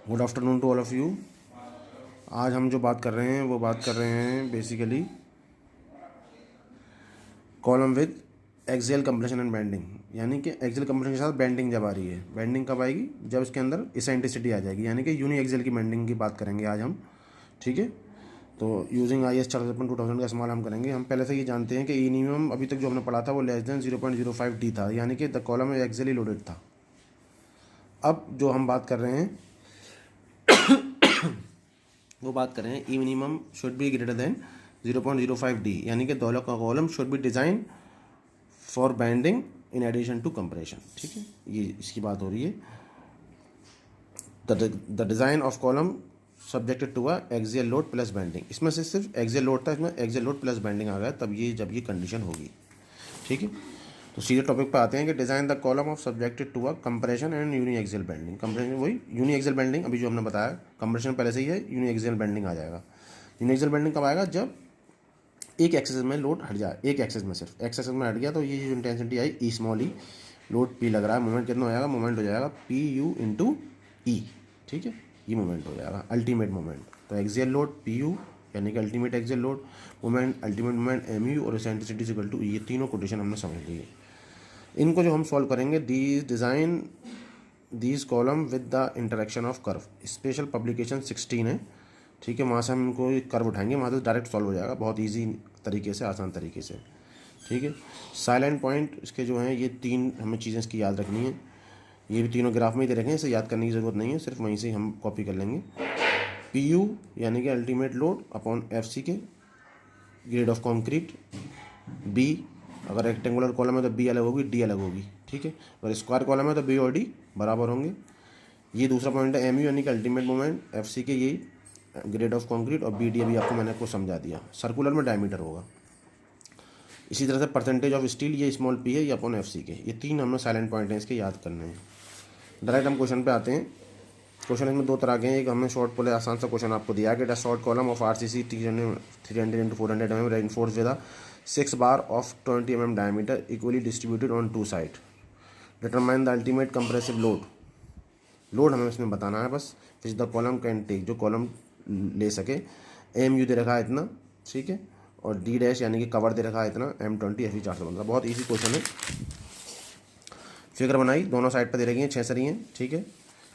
Good afternoon to all of you. आज हम जो बात कर रहे हैं वो बात कर रहे हैं basically column with axial compression and bending, यानी कि एक्सियल कंप्रेशन के साथ बेंडिंग जब आ रही है। बेंडिंग कब आएगी? जब इसके अंदर इसेंट्रिसिटी आ जाएगी, यानी कि यूनी एक्सियल की बेंडिंग की बात करेंगे आज हम। ठीक है, तो यूजिंग IS 4000 का इस्तेमाल हम करेंगे। हम पहले से ये जानते हैं कि ई मिनिमम अभी तक जो हमने पढ़ा था वो लेस देन 0.05 D था, यानी कि द कॉलम एक्सियली लोडेड था। अब जो हम बात कर रहे हैं वो बात करें e minimum should be greater than 0.05 D, यानी कि दोनों का column should be design for bending in addition to compression. ठीक है, ये इसकी बात हो रही है। The design of column subjected to a axial load plus bending. इसमें से सिर्फ एक्सियल लोड था, इसमें एक्सियल लोड प्लस बैंडिंग आ गया जब ये कंडीशन होगी। ठीक है, तो सीधे टॉपिक पे आते हैं कि design the column of subjected to a compression and uniaxial bending. Compression वही यूनी एक्सियल बेंडिंग अभी जो हमने बताया, कंप्रेशन पहले से ही है, यूनी एक्सियल बेंडिंग आ जाएगा। यूनी एक्सियल बेंडिंग कब आएगा? जब एक एक्सेस में लोड हट जाए, एक एक्सेस में सिर्फ एक्सेस में हट गया तो ये जो intensity I E small E, load P लग रहा है, मोमेंट कितना हो जाएगा? मोमेंट हो जाएगा पी यू इंटू ई। ठीक है, ये मोमेंट हो जाएगा अल्टीमेट मोमेंट। तो एक्सियल लोड पी यू यानी कि ultimate axial load, moment ultimate moment M U और इसेंट्रिसिटी इक्वल टू, ये तीनों कोटेशन हमने समझ ली है। इनको जो हम सॉल्व करेंगे, these column with the interaction of curve, special publication 16 है। ठीक है, वहाँ से हम इनको कर्व उठाएंगे, वहाँ से डायरेक्ट सॉल्व हो जाएगा बहुत इजी तरीके से, आसान तरीके से। ठीक है, साइलेंट पॉइंट इसके जो हैं, ये तीन हमें चीज़ें इसकी याद रखनी है। ये भी तीनों ग्राफ में ही दे रखे हैं, इसे याद करने की ज़रूरत नहीं है, सिर्फ वहीं से हम कॉपी कर लेंगे। पी यू यानी कि ultimate load upon F C के ग्रेड ऑफ कॉन्क्रीट। बी अगर रेक्टेंगुलर कॉलम है तो बी अलग होगी, डी अलग होगी। ठीक है, अगर स्क्वायर कॉलम है तो बी और डी बराबर होंगे। ये दूसरा पॉइंट है एम यू यानी कि अल्टीमेट मोमेंट, एफ सी के यही ग्रेड ऑफ कंक्रीट, और बी डी अभी आपको मैंने समझा दिया, सर्कुलर में डायमीटर होगा। इसी तरह से परसेंटेज ऑफ स्टील, ये स्मॉल पी है, ये अपॉन एफ सी के। ये तीन हमें साइलेंट पॉइंट हैं, इसके याद करने हैं। डायरेक्ट हम क्वेश्चन पे आते हैं। क्वेश्चन इसमें दो तरह के हैं। एक हमने शॉर्ट बोले आसान सा क्वेश्चन आपको दिया कि short column of RCC 300 into 400 mm reinforced with 6 bar of 20 mm diameter equally distributed on two side. Determine the ultimate compressive load हमें इसमें बताना है बस, which the column can take, जो कॉलम ले सके। एम यू दे रखा है इतना, ठीक है, और डी डैश यानी कि कवर दे रखा है इतना, M20 FE 415। बहुत ईजी क्वेश्चन है। फिगर बनाई, दोनों साइड पर दे रखी हैं, 6 सरी हैं। ठीक है,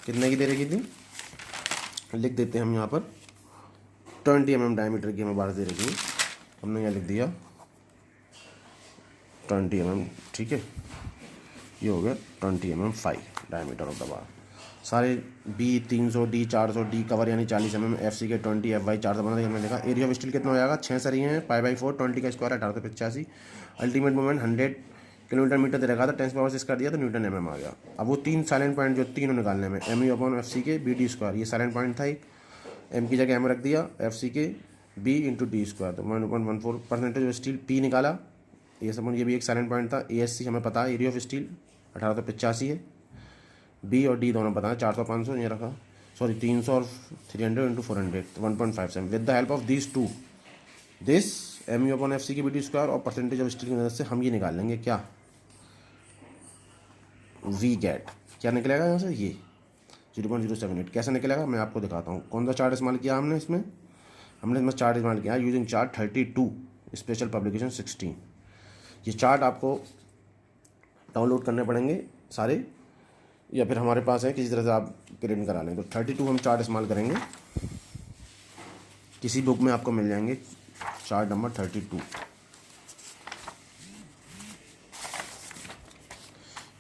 कितने की दे रखी थी? लिख देते हैं हम यहाँ पर 20 mm डायमीटर की हमें बार दे रखी है, हमने यहाँ लिख दिया 20 mm। ठीक है, ये हो गया 20 mm 5 diameter of the bar. सारे B 300, D 400, D कवर यानी 40 mm, FC के 20, FY 415 हमने देखा। एरिया ऑफ स्टील कितना हो जाएगा? 6 सरी हैं, π/4, 20 का square 1885। Ultimate moment 100 kilometre metre दे रखा था, 10 पावर 6 कर दिया तो न्यूटन MM आ गया। अब वो तीन साइलेंट पॉइंट जो तीनों निकालने में, एम यू अपॉन FC के BD स्क्वायर, ये साइलेंट पॉइंट था एक, M की जगह M रख दिया, FC के B इंटू डी स्क्वायर, तो 1.14। परसेंटेज ऑफ स्टील P निकाला, ये सब, ये भी एक साइलेंट पॉइंट था। ASC हमें पता है, एरिया ऑफ स्टील 1885 है। B और D दोनों पता है, 400 500 ये रखा, सॉरी 300 और 300 इंटू 400 तो 1.57। With the help of these two, this M U upon FC की BD स्क्वायर और परसेंटेज ऑफ स्टील की मदद से हम ये निकाल लेंगे, क्या वी गेट, क्या निकलेगा यहाँ से? ये 0.078। कैसे निकलेगा मैं आपको दिखाता हूँ। कौन सा चार्ट इस्तेमाल किया हमने इसमें? हमने इसमें चार्ट इस्तेमाल किया यूजिंग चार्ट 32 स्पेशल पब्लिकेशन 16। ये चार्ट आपको डाउनलोड करने पड़ेंगे सारे, या फिर हमारे पास है, किसी तरह से आप प्रिंट करा लें। तो 32 हम चार्ट इस्तेमाल करेंगे, किसी बुक में आपको मिल जाएंगे चार्ट नंबर 32।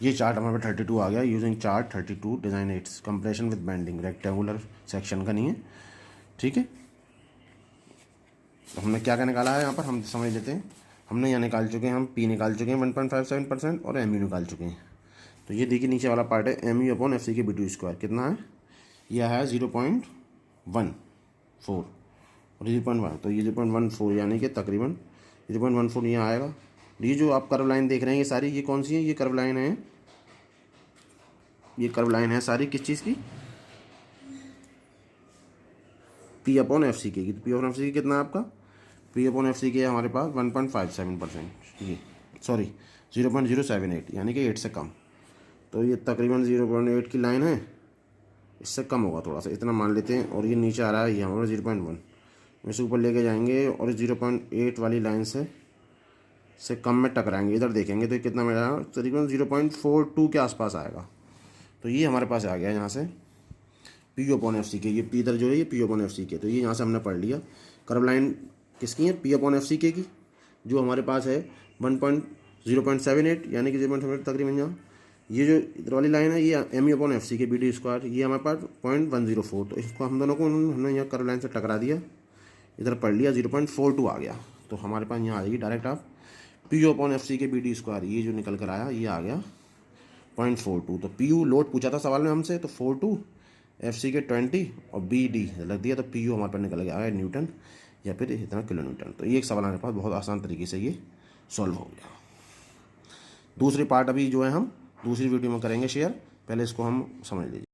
ये चार्ट हमारे पे 32 आ गया। Using chart 32 design aids compression with bending, rectangular section का नहीं है। ठीक है, तो हमने क्या क्या निकाला है यहाँ पर हम समझ लेते हैं। हमने यहाँ निकाल चुके हैं, हम P निकाल चुके हैं 1.57% और MU निकाल चुके हैं। तो ये देखिए नीचे वाला पार्ट है, MU अपॉन FC के BD स्क्वायर कितना है? यह है 0.14 और 0.1, तो ये 0.14 यानी कि तकरीबन 0.14 यहाँ आएगा। ये जो आप कर्व लाइन देख रहे हैं ये सारी, ये कौन सी है? ये कर्व लाइन है, ये कर्व लाइन है सारी किस चीज़ की? P अपॉन FC की। तो P अपॉन FC की कितना है आपका? P अपॉन FC की है हमारे पास 1.57%, ये सॉरी 0.078 यानी कि 8 से कम। तो ये तकरीबन 0.8 की लाइन है इससे कम होगा थोड़ा सा, इतना मान लेते हैं। और ये नीचे आ रहा है, ये हमारा 0.1, इसे ऊपर लेके जाएंगे और 0.8 वाली लाइन से कम में टकराएंगे। इधर देखेंगे तो कितना मेरा तकरीबन 0.42 के आसपास आएगा। तो ये हमारे पास आ गया यहाँ से P/FC के, ये P इधर जो है ये P/FC के। तो ये यहाँ से हमने पढ़ लिया कर्व लाइन किसकी है, P/FC के की, जो हमारे पास है 0.78 यानी कि 0.78 तकरीबन। यहाँ ये जो इधर वाली लाइन है ये ME/FC के BD², ये हमारे पास 0.104। तो इसको हम दोनों को हमने यहाँ कर्व लाइन से टकरा दिया, इधर पढ़ लिया 0.42 आ गया। तो हमारे पास यहाँ आ जाएगी डायरेक्ट आप P/FC के BD², ये जो निकल कर आया ये आ गया 0.42। तो PU लोड पूछा था सवाल में हमसे, तो 42, FC के 20 और BD लग दिया, तो PU हमारे पास निकल गया है न्यूटन या फिर इतना किलो न्यूटन। तो ये एक सवाल हमारे पास बहुत आसान तरीके से ये सॉल्व हो गया। दूसरी पार्ट अभी जो है हम दूसरी वीडियो में करेंगे शेयर, पहले इसको हम समझ लीजिए।